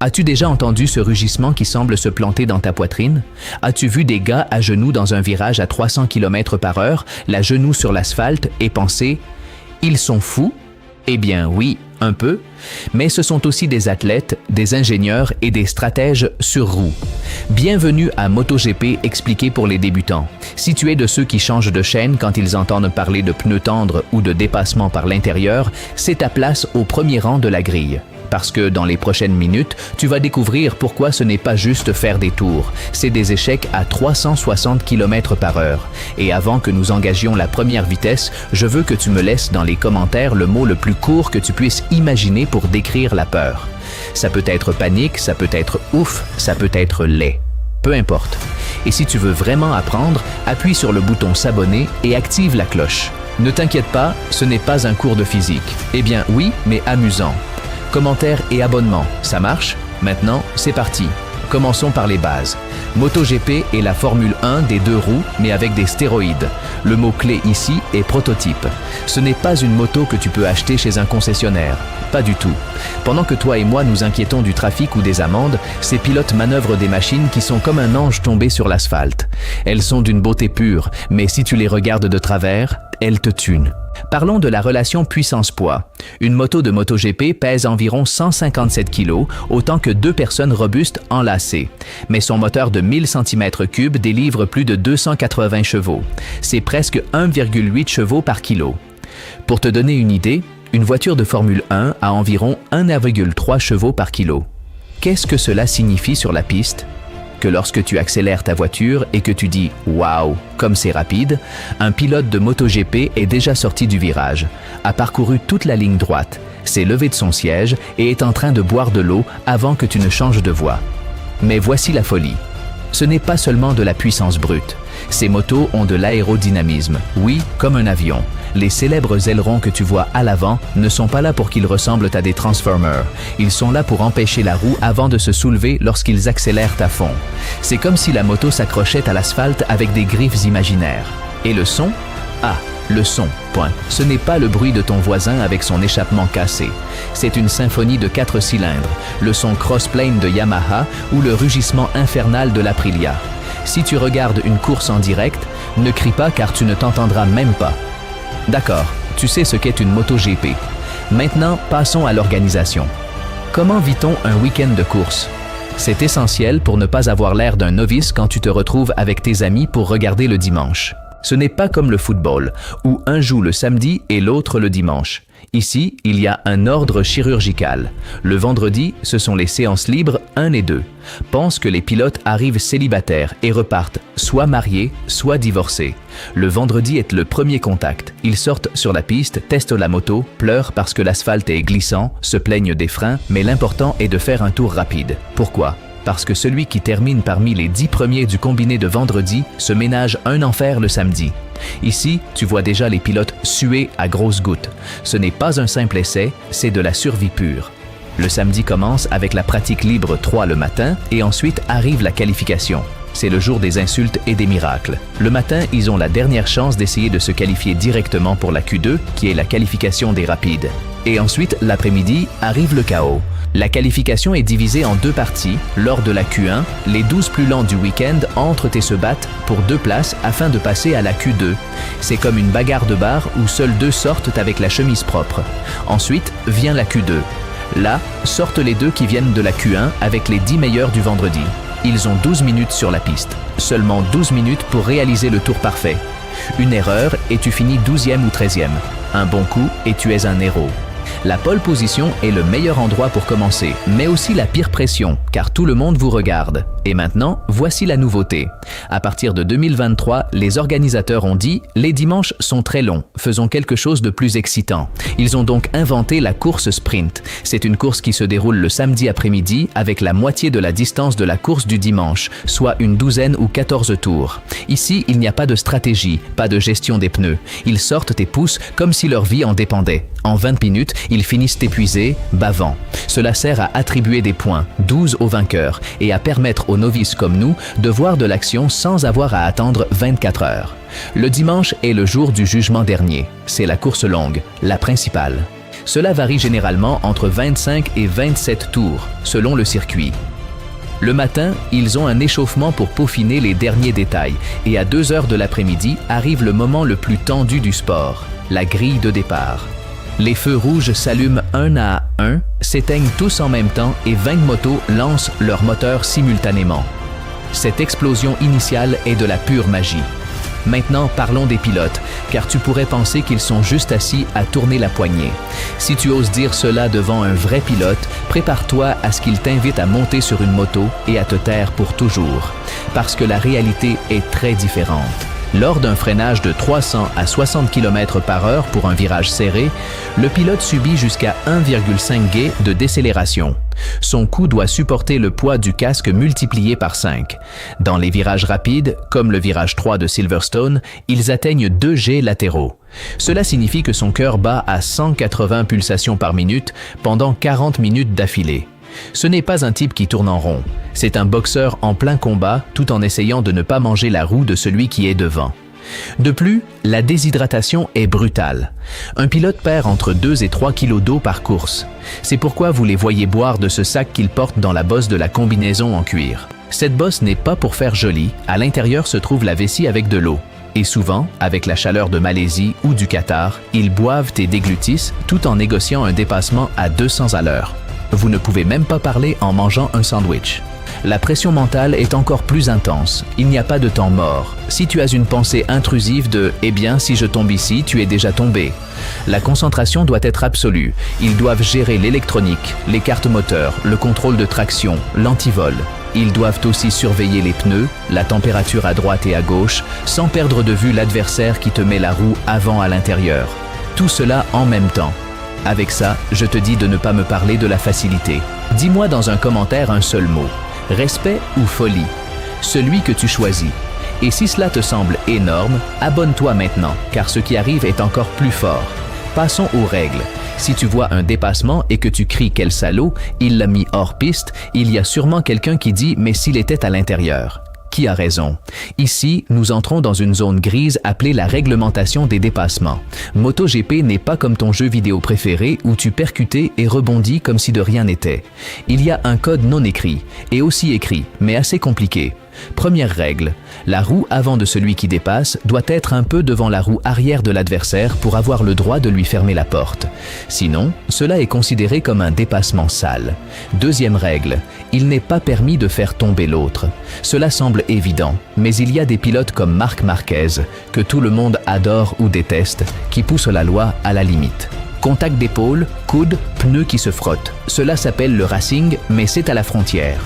As-tu déjà entendu ce rugissement qui semble se planter dans ta poitrine? As-tu vu des gars à genoux dans un virage à 300 km/h, la genou sur l'asphalte, et pensé « Ils sont fous ?» Eh bien oui, un peu, mais ce sont aussi des athlètes, des ingénieurs et des stratèges sur roue. Bienvenue à MotoGP expliqué pour les débutants. Si tu es de ceux qui changent de chaîne quand ils entendent parler de pneus tendres ou de dépassement par l'intérieur, c'est ta place au premier rang de la grille. Parce que dans les prochaines minutes, tu vas découvrir pourquoi ce n'est pas juste faire des tours, c'est des échecs à 360 km/h. Et avant que nous engagions la première vitesse, je veux que tu me laisses dans les commentaires le mot le plus court que tu puisses imaginer pour décrire la peur. Ça peut être panique, ça peut être ouf, ça peut être laid. Peu importe. Et si tu veux vraiment apprendre, appuie sur le bouton s'abonner et active la cloche. Ne t'inquiète pas, ce n'est pas un cours de physique. Eh bien oui, mais amusant. Commentaires et abonnements, ça marche? Maintenant, c'est parti. Commençons par les bases. MotoGP est la Formule 1 des deux roues, mais avec des stéroïdes. Le mot-clé ici est prototype. Ce n'est pas une moto que tu peux acheter chez un concessionnaire. Pas du tout. Pendant que toi et moi nous inquiétons du trafic ou des amendes, ces pilotes manœuvrent des machines qui sont comme un ange tombé sur l'asphalte. Elles sont d'une beauté pure, mais si tu les regardes de travers, elles te tuent. Parlons de la relation puissance-poids. Une moto de MotoGP pèse environ 157 kg, autant que deux personnes robustes enlacées. Mais son moteur de 1000 cm3 délivre plus de 280 chevaux. C'est presque 1,8 chevaux par kilo. Pour te donner une idée, une voiture de Formule 1 a environ 1,3 chevaux par kilo. Qu'est-ce que cela signifie sur la piste? Que lorsque tu accélères ta voiture et que tu dis « Waouh, comme c'est rapide », un pilote de MotoGP est déjà sorti du virage, a parcouru toute la ligne droite, s'est levé de son siège et est en train de boire de l'eau avant que tu ne changes de voie. Mais voici la folie. Ce n'est pas seulement de la puissance brute. Ces motos ont de l'aérodynamisme, oui, comme un avion. Les célèbres ailerons que tu vois à l'avant ne sont pas là pour qu'ils ressemblent à des transformers. Ils sont là pour empêcher la roue avant de se soulever lorsqu'ils accélèrent à fond. C'est comme si la moto s'accrochait à l'asphalte avec des griffes imaginaires. Et le son? Ah, le son, point. Ce n'est pas le bruit de ton voisin avec son échappement cassé. C'est une symphonie de 4 cylindres, le son crossplane de Yamaha ou le rugissement infernal de l'Aprilia. Si tu regardes une course en direct, ne crie pas car tu ne t'entendras même pas. D'accord, tu sais ce qu'est une MotoGP. Maintenant, passons à l'organisation. Comment vit-on un week-end de course? C'est essentiel pour ne pas avoir l'air d'un novice quand tu te retrouves avec tes amis pour regarder le dimanche. Ce n'est pas comme le football, où un joue le samedi et l'autre le dimanche. Ici, il y a un ordre chirurgical. Le vendredi, ce sont les séances libres 1 et 2. Pense que les pilotes arrivent célibataires et repartent soit mariés, soit divorcés. Le vendredi est le premier contact. Ils sortent sur la piste, testent la moto, pleurent parce que l'asphalte est glissant, se plaignent des freins, mais l'important est de faire un tour rapide. Pourquoi? Parce que celui qui termine parmi les 10 premiers du combiné de vendredi se ménage un enfer le samedi. Ici, tu vois déjà les pilotes suer à grosses gouttes. Ce n'est pas un simple essai, c'est de la survie pure. Le samedi commence avec la pratique libre 3 le matin et ensuite arrive la qualification. C'est le jour des insultes et des miracles. Le matin, ils ont la dernière chance d'essayer de se qualifier directement pour la Q2, qui est la qualification des rapides. Et ensuite, l'après-midi, arrive le chaos. La qualification est divisée en 2 parties. Lors de la Q1, les 12 plus lents du week-end entrent et se battent pour 2 places afin de passer à la Q2. C'est comme une bagarre de bar où seuls 2 sortent avec la chemise propre. Ensuite vient la Q2. Là, sortent les 2 qui viennent de la Q1 avec les 10 meilleurs du vendredi. Ils ont 12 minutes sur la piste. Seulement 12 minutes pour réaliser le tour parfait. Une erreur et tu finis 12e ou 13e. Un bon coup et tu es un héros. La pole position est le meilleur endroit pour commencer, mais aussi la pire pression, car tout le monde vous regarde. Et maintenant, voici la nouveauté. À partir de 2023, les organisateurs ont dit « Les dimanches sont très longs, faisons quelque chose de plus excitant ». Ils ont donc inventé la course sprint. C'est une course qui se déroule le samedi après-midi avec la moitié de la distance de la course du dimanche, soit une 12 ou 14 tours. Ici, il n'y a pas de stratégie, pas de gestion des pneus. Ils sortent et poussent comme si leur vie en dépendait. En 20 minutes, ils finissent épuisés, bavants. Cela sert à attribuer des points, 12 aux vainqueurs, et à permettre aux novices comme nous de voir de l'action sans avoir à attendre 24 heures. Le dimanche est le jour du jugement dernier. C'est la course longue, la principale. Cela varie généralement entre 25 et 27 tours, selon le circuit. Le matin, ils ont un échauffement pour peaufiner les derniers détails et à 2 heures de l'après-midi arrive le moment le plus tendu du sport, la grille de départ. Les feux rouges s'allument un à un, s'éteignent tous en même temps et 20 motos lancent leurs moteurs simultanément. Cette explosion initiale est de la pure magie. Maintenant, parlons des pilotes, car tu pourrais penser qu'ils sont juste assis à tourner la poignée. Si tu oses dire cela devant un vrai pilote, prépare-toi à ce qu'il t'invite à monter sur une moto et à te taire pour toujours, parce que la réalité est très différente. Lors d'un freinage de 300 à 60 km/h pour un virage serré, le pilote subit jusqu'à 1,5 G de décélération. Son cou doit supporter le poids du casque multiplié par 5. Dans les virages rapides, comme le virage 3 de Silverstone, ils atteignent 2 G latéraux. Cela signifie que son cœur bat à 180 pulsations par minute pendant 40 minutes d'affilée. Ce n'est pas un type qui tourne en rond, c'est un boxeur en plein combat tout en essayant de ne pas manger la roue de celui qui est devant. De plus, la déshydratation est brutale. Un pilote perd entre 2 et 3 kilos d'eau par course. C'est pourquoi vous les voyez boire de ce sac qu'ils portent dans la bosse de la combinaison en cuir. Cette bosse n'est pas pour faire joli, à l'intérieur se trouve la vessie avec de l'eau. Et souvent, avec la chaleur de Malaisie ou du Qatar, ils boivent et déglutissent tout en négociant un dépassement à 200 à l'heure. Vous ne pouvez même pas parler en mangeant un sandwich. La pression mentale est encore plus intense. Il n'y a pas de temps mort. Si tu as une pensée intrusive de « Eh bien, si je tombe ici, tu es déjà tombé », la concentration doit être absolue. Ils doivent gérer l'électronique, les cartes moteurs, le contrôle de traction, l'antivol. Ils doivent aussi surveiller les pneus, la température à droite et à gauche, sans perdre de vue l'adversaire qui te met la roue avant à l'intérieur. Tout cela en même temps. Avec ça, je te dis de ne pas me parler de la facilité. Dis-moi dans un commentaire un seul mot. Respect ou folie? Celui que tu choisis. Et si cela te semble énorme, abonne-toi maintenant, car ce qui arrive est encore plus fort. Passons aux règles. Si tu vois un dépassement et que tu cries « Quel salaud, il l'a mis hors piste », il y a sûrement quelqu'un qui dit « Mais s'il était à l'intérieur ». Qui a raison? Ici, nous entrons dans une zone grise appelée la réglementation des dépassements. MotoGP n'est pas comme ton jeu vidéo préféré où tu percutais et rebondis comme si de rien n'était. Il y a un code non écrit, et aussi écrit, mais assez compliqué. Première règle, la roue avant de celui qui dépasse doit être un peu devant la roue arrière de l'adversaire pour avoir le droit de lui fermer la porte. Sinon, cela est considéré comme un dépassement sale. Deuxième règle, il n'est pas permis de faire tomber l'autre. Cela semble évident, mais il y a des pilotes comme Marc Marquez, que tout le monde adore ou déteste, qui poussent la loi à la limite. Contact d'épaule, coude, pneus qui se frottent. Cela s'appelle le racing, mais c'est à la frontière.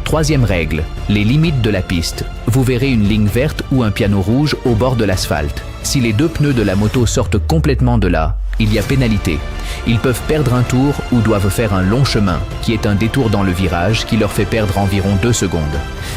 Troisième règle, les limites de la piste. Vous verrez une ligne verte ou un piano rouge au bord de l'asphalte. Si les deux pneus de la moto sortent complètement de là, il y a pénalité. Ils peuvent perdre un tour ou doivent faire un long chemin, qui est un détour dans le virage qui leur fait perdre environ 2 secondes.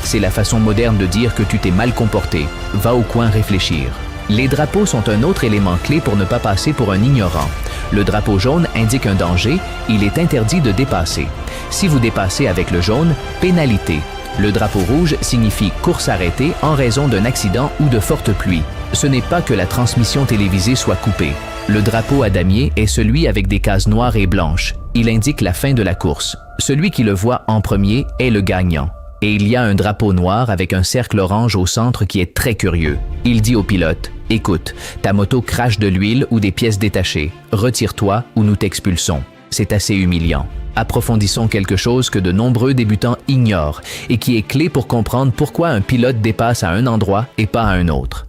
C'est la façon moderne de dire que tu t'es mal comporté. Va au coin réfléchir. Les drapeaux sont un autre élément clé pour ne pas passer pour un ignorant. Le drapeau jaune indique un danger, il est interdit de dépasser. Si vous dépassez avec le jaune, pénalité. Le drapeau rouge signifie course arrêtée en raison d'un accident ou de forte pluie. Ce n'est pas que la transmission télévisée soit coupée. Le drapeau à damier est celui avec des cases noires et blanches. Il indique la fin de la course. Celui qui le voit en premier est le gagnant. Et il y a un drapeau noir avec un cercle orange au centre qui est très curieux. Il dit au pilote « Écoute, ta moto crache de l'huile ou des pièces détachées. Retire-toi ou nous t'expulsons. » C'est assez humiliant. Approfondissons quelque chose que de nombreux débutants ignorent et qui est clé pour comprendre pourquoi un pilote dépasse à un endroit et pas à un autre.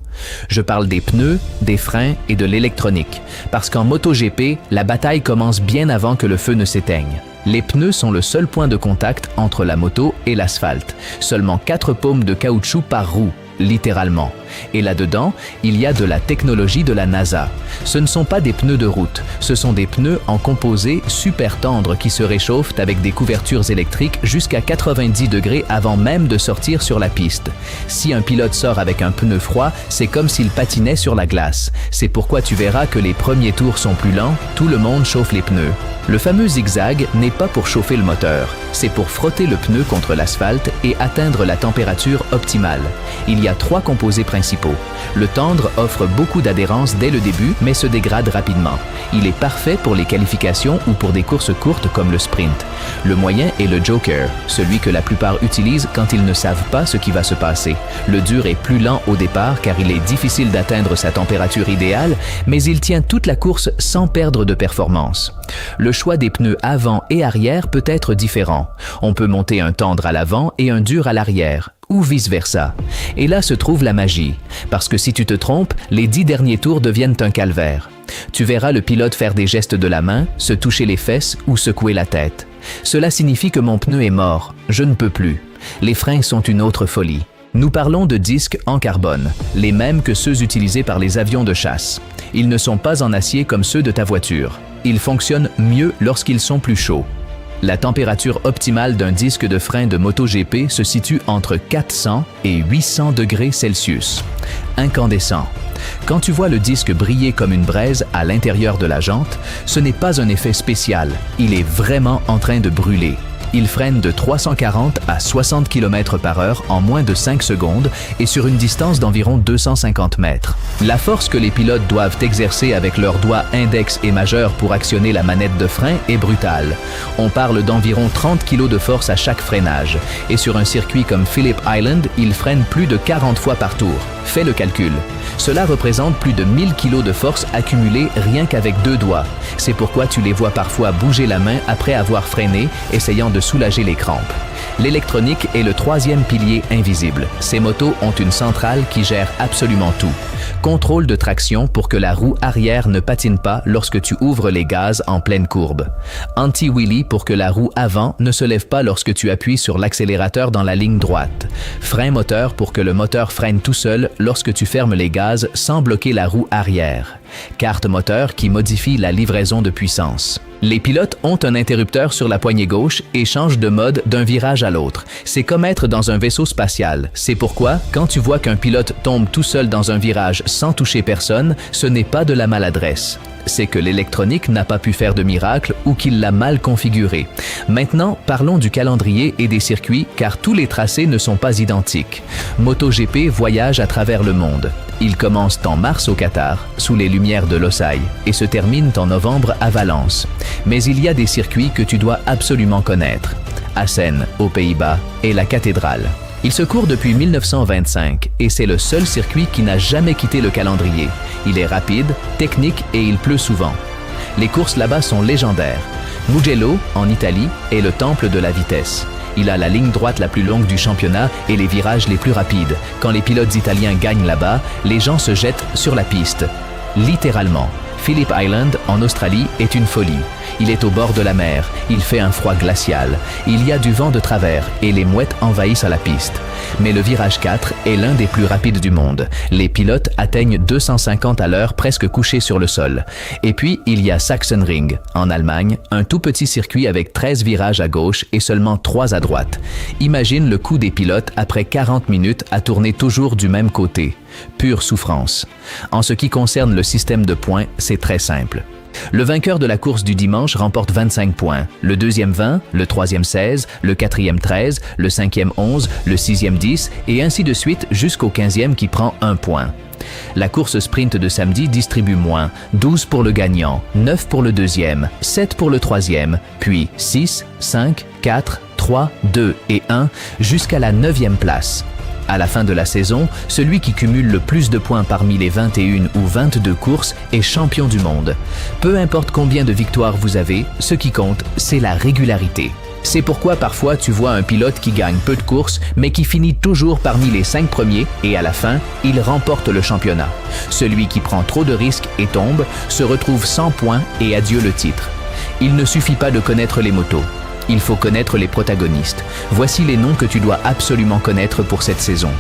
Je parle des pneus, des freins et de l'électronique, parce qu'en MotoGP, la bataille commence bien avant que le feu ne s'éteigne. Les pneus sont le seul point de contact entre la moto et l'asphalte. Seulement 4 paumes de caoutchouc par roue, littéralement. Et là-dedans, il y a de la technologie de la NASA. Ce ne sont pas des pneus de route, ce sont des pneus en composé super tendres qui se réchauffent avec des couvertures électriques jusqu'à 90 degrés avant même de sortir sur la piste. Si un pilote sort avec un pneu froid, c'est comme s'il patinait sur la glace. C'est pourquoi tu verras que les premiers tours sont plus lents, tout le monde chauffe les pneus. Le fameux zigzag n'est pas pour chauffer le moteur, c'est pour frotter le pneu contre l'asphalte et atteindre la température optimale. Il y a 3 composés principaux principaux. Le tendre offre beaucoup d'adhérence dès le début, mais se dégrade rapidement. Il est parfait pour les qualifications ou pour des courses courtes comme le sprint. Le moyen est le joker, celui que la plupart utilisent quand ils ne savent pas ce qui va se passer. Le dur est plus lent au départ car il est difficile d'atteindre sa température idéale, mais il tient toute la course sans perdre de performance. Le choix des pneus avant et arrière peut être différent. On peut monter un tendre à l'avant et un dur à l'arrière, ou vice-versa. Et là se trouve la magie, parce que si tu te trompes, les 10 derniers tours deviennent un calvaire. Tu verras le pilote faire des gestes de la main, se toucher les fesses ou secouer la tête. Cela signifie que mon pneu est mort, je ne peux plus. Les freins sont une autre folie. Nous parlons de disques en carbone, les mêmes que ceux utilisés par les avions de chasse. Ils ne sont pas en acier comme ceux de ta voiture. Ils fonctionnent mieux lorsqu'ils sont plus chauds. La température optimale d'un disque de frein de MotoGP se situe entre 400 et 800 degrés Celsius. Incandescent. Quand tu vois le disque briller comme une braise à l'intérieur de la jante, ce n'est pas un effet spécial, il est vraiment en train de brûler. Il freine de 340 à 60 km/h en moins de 5 secondes et sur une distance d'environ 250 mètres. La force que les pilotes doivent exercer avec leurs doigts index et majeur pour actionner la manette de frein est brutale. On parle d'environ 30 kg de force à chaque freinage. Et sur un circuit comme Phillip Island, ils freinent plus de 40 fois par tour. Fais le calcul. Cela représente plus de 1000 kg de force accumulée rien qu'avec 2 doigts. C'est pourquoi tu les vois parfois bouger la main après avoir freiné, essayant de soulager les crampes. L'électronique est le troisième pilier invisible. Ces motos ont une centrale qui gère absolument tout. Contrôle de traction pour que la roue arrière ne patine pas lorsque tu ouvres les gaz en pleine courbe. Anti-wheelie pour que la roue avant ne se lève pas lorsque tu appuies sur l'accélérateur dans la ligne droite. Frein moteur pour que le moteur freine tout seul lorsque tu fermes les gaz sans bloquer la roue arrière. Carte moteur qui modifie la livraison de puissance. Les pilotes ont un interrupteur sur la poignée gauche et changent de mode d'un virage à l'autre. C'est comme être dans un vaisseau spatial. C'est pourquoi, quand tu vois qu'un pilote tombe tout seul dans un virage sans toucher personne, ce n'est pas de la maladresse. C'est que l'électronique n'a pas pu faire de miracle ou qu'il l'a mal configuré. Maintenant, parlons du calendrier et des circuits car tous les tracés ne sont pas identiques. MotoGP voyage à travers le monde. Ils commencent en mars au Qatar, sous les lumières de Losail, et se terminent en novembre à Valence. Mais il y a des circuits que tu dois absolument connaître. Assen, aux Pays-Bas, et la cathédrale. Il se court depuis 1925 et c'est le seul circuit qui n'a jamais quitté le calendrier. Il est rapide, technique et il pleut souvent. Les courses là-bas sont légendaires. Mugello, en Italie, est le temple de la vitesse. Il a la ligne droite la plus longue du championnat et les virages les plus rapides. Quand les pilotes italiens gagnent là-bas, les gens se jettent sur la piste. Littéralement. Phillip Island, en Australie, est une folie. Il est au bord de la mer, il fait un froid glacial, il y a du vent de travers et les mouettes envahissent la piste. Mais le virage 4 est l'un des plus rapides du monde. Les pilotes atteignent 250 à l'heure presque couchés sur le sol. Et puis, il y a Sachsenring, en Allemagne, un tout petit circuit avec 13 virages à gauche et seulement 3 à droite. Imagine le coup des pilotes après 40 minutes à tourner toujours du même côté. Pure souffrance. En ce qui concerne le système de points, c'est très simple. Le vainqueur de la course du dimanche remporte 25 points, le deuxième 20, le troisième 16, le quatrième 13, le cinquième 11, le sixième 10 et ainsi de suite jusqu'au 15e qui prend 1 point. La course sprint de samedi distribue moins, 12 pour le gagnant, 9 pour le deuxième, 7 pour le troisième, puis 6, 5, 4, 3, 2 et 1 jusqu'à la 9e place. À la fin de la saison, celui qui cumule le plus de points parmi les 21 ou 22 courses est champion du monde. Peu importe combien de victoires vous avez, ce qui compte, c'est la régularité. C'est pourquoi parfois tu vois un pilote qui gagne peu de courses, mais qui finit toujours parmi les 5 premiers et à la fin, il remporte le championnat. Celui qui prend trop de risques et tombe se retrouve sans points et adieu le titre. Il ne suffit pas de connaître les motos. Il faut connaître les protagonistes. Voici les noms que tu dois absolument connaître pour cette saison.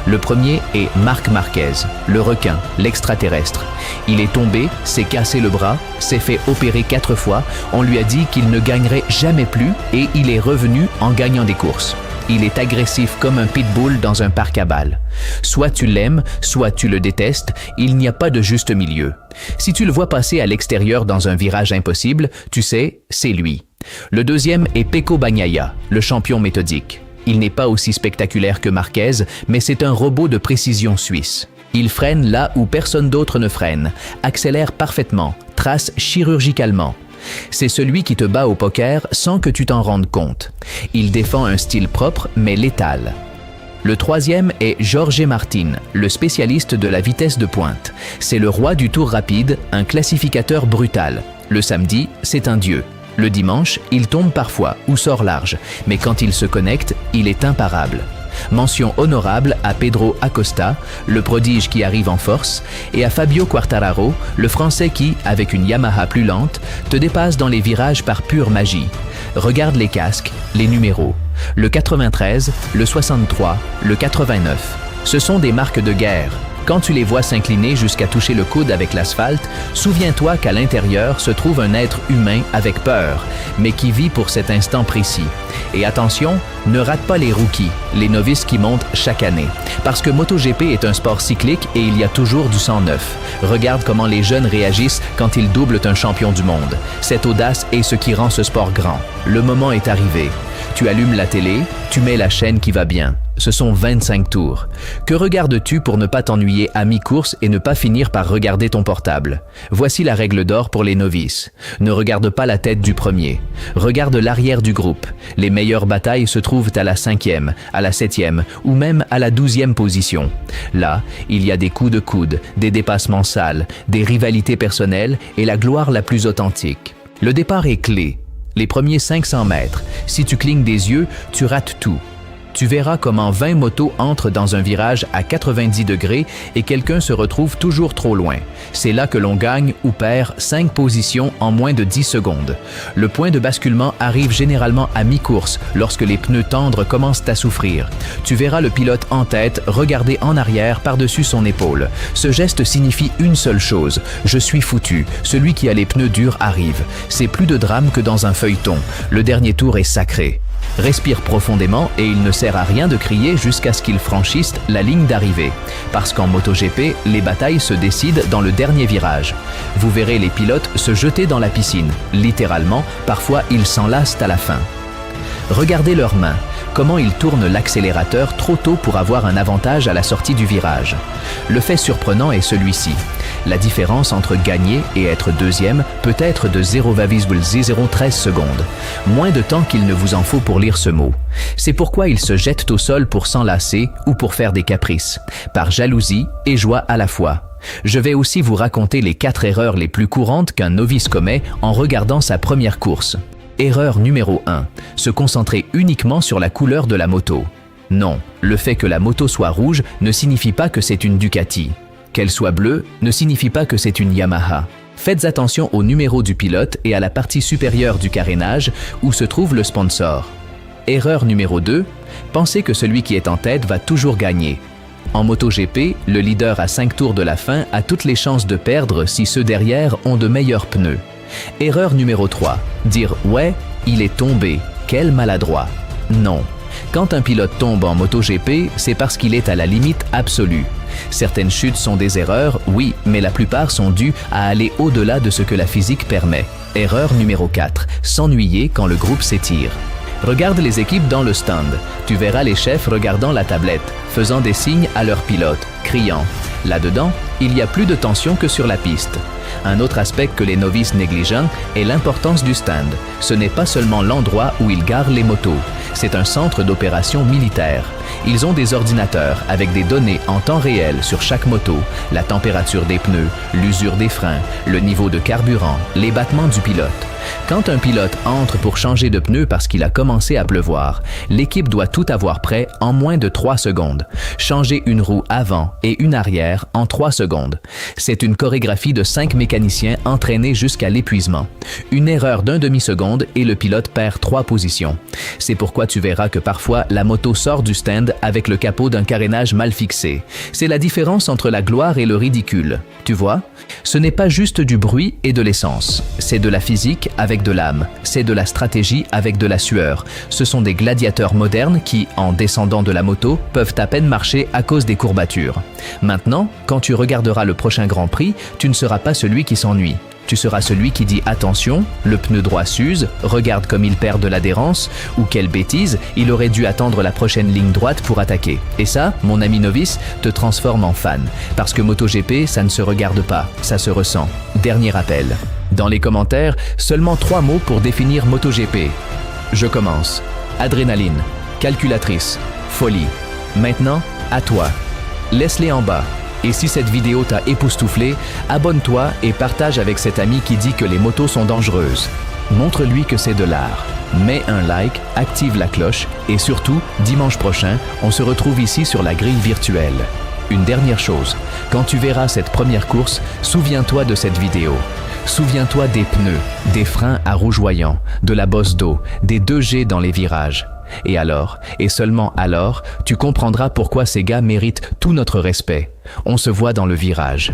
Le premier est Marc Marquez, le requin, l'extraterrestre. Il est tombé, s'est cassé le bras, s'est fait opérer 4 fois, on lui a dit qu'il ne gagnerait jamais plus et il est revenu en gagnant des courses. Il est agressif comme un pitbull dans un parc à balles. Soit tu l'aimes, soit tu le détestes, il n'y a pas de juste milieu. Si tu le vois passer à l'extérieur dans un virage impossible, tu sais, c'est lui. Le deuxième est Pecco Bagnaia, le champion méthodique. Il n'est pas aussi spectaculaire que Marquez, mais c'est un robot de précision suisse. Il freine là où personne d'autre ne freine, accélère parfaitement, trace chirurgicalement. C'est celui qui te bat au poker sans que tu t'en rendes compte. Il défend un style propre mais létal. Le troisième est Jorge Martin, le spécialiste de la vitesse de pointe. C'est le roi du tour rapide, un classificateur brutal. Le samedi, c'est un dieu. Le dimanche, il tombe parfois ou sort large, mais quand il se connecte, il est imparable. Mention honorable à Pedro Acosta, le prodige qui arrive en force, et à Fabio Quartararo, le Français qui, avec une Yamaha plus lente, te dépasse dans les virages par pure magie. Regarde les casques, les numéros. Le 93, le 63, le 89. Ce sont des marques de guerre. Quand tu les vois s'incliner jusqu'à toucher le coude avec l'asphalte, souviens-toi qu'à l'intérieur se trouve un être humain avec peur, mais qui vit pour cet instant précis. Et attention, ne rate pas les rookies, les novices qui montent chaque année. Parce que MotoGP est un sport cyclique et il y a toujours du sang neuf. Regarde comment les jeunes réagissent quand ils doublent un champion du monde. Cette audace est ce qui rend ce sport grand. Le moment est arrivé. Tu allumes la télé, tu mets la chaîne qui va bien. Ce sont 25 tours. Que regardes-tu pour ne pas t'ennuyer à mi-course et ne pas finir par regarder ton portable? Voici la règle d'or pour les novices. Ne regarde pas la tête du premier. Regarde l'arrière du groupe. Les meilleures batailles se trouvent à la 5e, à la 7e ou même à la 12e position. Là, il y a des coups de coude, des dépassements sales, des rivalités personnelles et la gloire la plus authentique. Le départ est clé. Les premiers 500 mètres. Si tu clignes des yeux, tu rates tout. Tu verras comment 20 motos entrent dans un virage à 90 degrés et quelqu'un se retrouve toujours trop loin. C'est là que l'on gagne ou perd 5 positions en moins de 10 secondes. Le point de basculement arrive généralement à mi-course, lorsque les pneus tendres commencent à souffrir. Tu verras le pilote en tête regarder en arrière par-dessus son épaule. Ce geste signifie une seule chose: je suis foutu, celui qui a les pneus durs arrive. C'est plus de drame que dans un feuilleton. Le dernier tour est sacré. Respire profondément et il ne sert à rien de crier jusqu'à ce qu'ils franchissent la ligne d'arrivée. Parce qu'en MotoGP, les batailles se décident dans le dernier virage. Vous verrez les pilotes se jeter dans la piscine. Littéralement, parfois ils s'enlacent à la fin. Regardez leurs mains. Comment ils tournent l'accélérateur trop tôt pour avoir un avantage à la sortie du virage. Le fait surprenant est celui-ci. La différence entre gagner et être deuxième peut être de 0,013 secondes. Moins de temps qu'il ne vous en faut pour lire ce mot. C'est pourquoi ils se jettent au sol pour s'enlacer ou pour faire des caprices, par jalousie et joie à la fois. Je vais aussi vous raconter les 4 erreurs les plus courantes qu'un novice commet en regardant sa première course. Erreur numéro 1. Se concentrer uniquement sur la couleur de la moto. Non, le fait que la moto soit rouge ne signifie pas que c'est une Ducati. Qu'elle soit bleue ne signifie pas que c'est une Yamaha. Faites attention au numéro du pilote et à la partie supérieure du carénage où se trouve le sponsor. Erreur numéro 2. Pensez que celui qui est en tête va toujours gagner. En MotoGP, le leader à 5 tours de la fin a toutes les chances de perdre si ceux derrière ont de meilleurs pneus. Erreur numéro 3. Dire « ouais, il est tombé, quel maladroit ». Non. Quand un pilote tombe en MotoGP, c'est parce qu'il est à la limite absolue. Certaines chutes sont des erreurs, oui, mais la plupart sont dues à aller au-delà de ce que la physique permet. Erreur numéro 4. S'ennuyer quand le groupe s'étire. Regarde les équipes dans le stand. Tu verras les chefs regardant la tablette, faisant des signes à leurs pilotes, criant. Là-dedans, il y a plus de tension que sur la piste. Un autre aspect que les novices négligent est l'importance du stand. Ce n'est pas seulement l'endroit où ils garent les motos, c'est un centre d'opération militaire. Ils ont des ordinateurs avec des données en temps réel sur chaque moto, la température des pneus, l'usure des freins, le niveau de carburant, les battements du pilote. Quand un pilote entre pour changer de pneu parce qu'il a commencé à pleuvoir, l'équipe doit tout avoir prêt en moins de 3 secondes. Changer une roue avant et une arrière en 3 secondes. C'est une chorégraphie de 5 mécaniciens entraînés jusqu'à l'épuisement. Une erreur d'1 demi-seconde et le pilote perd 3 positions. C'est pourquoi tu verras que parfois la moto sort du stand avec le capot d'un carénage mal fixé. C'est la différence entre la gloire et le ridicule. Tu vois? Ce n'est pas juste du bruit et de l'essence. C'est de la physique avec de l'âme. C'est de la stratégie avec de la sueur. Ce sont des gladiateurs modernes qui, en descendant de la moto, peuvent à peine marcher à cause des courbatures. Maintenant, quand tu regarderas le prochain Grand Prix, tu ne seras pas celui qui s'ennuie. Tu seras celui qui dit attention, le pneu droit s'use, regarde comme il perd de l'adhérence, ou quelle bêtise, il aurait dû attendre la prochaine ligne droite pour attaquer. Et ça, mon ami novice, te transforme en fan. Parce que MotoGP, ça ne se regarde pas, ça se ressent. Dernier appel. Dans les commentaires, seulement 3 mots pour définir MotoGP. Je commence. Adrénaline, calculatrice, folie. Maintenant, à toi. Laisse-les en bas. Et si cette vidéo t'a époustouflé, abonne-toi et partage avec cet ami qui dit que les motos sont dangereuses. Montre-lui que c'est de l'art. Mets un like, active la cloche et surtout, dimanche prochain, on se retrouve ici sur la grille virtuelle. Une dernière chose, quand tu verras cette première course, souviens-toi de cette vidéo. Souviens-toi des pneus, des freins à rougeoyant, de la bosse d'eau, des 2G dans les virages. Et alors, et seulement alors, tu comprendras pourquoi ces gars méritent tout notre respect. On se voit dans le virage.